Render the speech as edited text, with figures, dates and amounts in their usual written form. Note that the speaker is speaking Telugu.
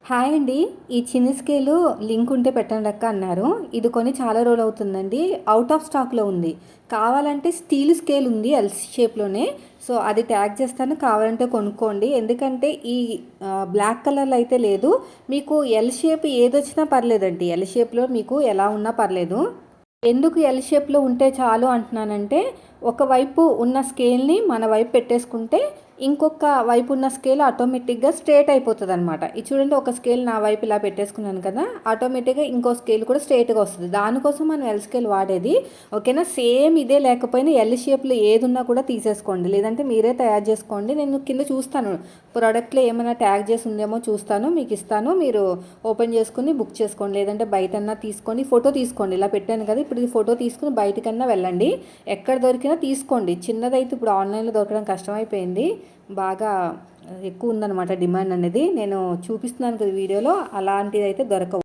హాయ్ అండి. ఈ చిన్న స్కేలు లింక్ ఉంటే పెట్టండి అక్క అన్నారు. ఇది కొని చాలా రోజులు అవుతుందండి. అవుట్ ఆఫ్ స్టాక్లో ఉంది. కావాలంటే స్టీల్ స్కేల్ ఉంది ఎల్ షేప్లోనే. సో అది ట్యాగ్ చేస్తాను, కావాలంటే కొనుక్కోండి. ఎందుకంటే ఈ బ్లాక్ కలర్లో అయితే లేదు. మీకు ఎల్ షేప్ ఏదొచ్చినా పర్లేదండి. ఎల్ షేప్లో మీకు ఎలా ఉన్నా పర్లేదు. ఎందుకు ఎల్ షేప్లో ఉంటే చాలు అంటున్నానంటే, ఒకవైపు ఉన్న స్కేల్ని మన వైపు పెట్టేసుకుంటే ఇంకొక వైపు ఉన్న స్కేల్ ఆటోమేటిక్గా స్ట్రేట్ అయిపోతుంది అనమాట. ఇది చూడండి, ఒక స్కేల్ నా వైపు ఇలా పెట్టేసుకున్నాను కదా, ఆటోమేటిక్గా ఇంకో స్కేల్ కూడా స్ట్రేట్గా వస్తుంది. దానికోసం మనం ఎల్ స్కేల్ వాడేది. ఓకేనా? సేమ్ ఇదే లేకపోయినా ఎల్ షేప్లో ఏది ఉన్నా కూడా తీసేసుకోండి, లేదంటే మీరే తయారు చేసుకోండి. నేను కింద చూస్తాను, ప్రోడక్ట్లో ఏమైనా ట్యాగ్ చేసి ఉందేమో చూస్తాను, మీకు ఇస్తాను. మీరు ఓపెన్ చేసుకుని బుక్ చేసుకోండి, లేదంటే బయటన్నా తీసుకొని ఫోటో తీసుకోండి. ఇలా పెట్టాను కదా, ఇప్పుడు ఈ ఫోటో తీసుకుని బయటకన్నా వెళ్ళండి, ఎక్కడ దొరికినా తీసుకోండి. చిన్నదైతే ఇప్పుడు ఆన్లైన్లో దొరకడం కష్టమైపోయింది, బాగా ఎక్కువ ఉందన్నమాట డిమాండ్ అనేది. నేను చూపిస్తున్నాను కదా వీడియోలో, అలాంటిది అయితే దొరకవు.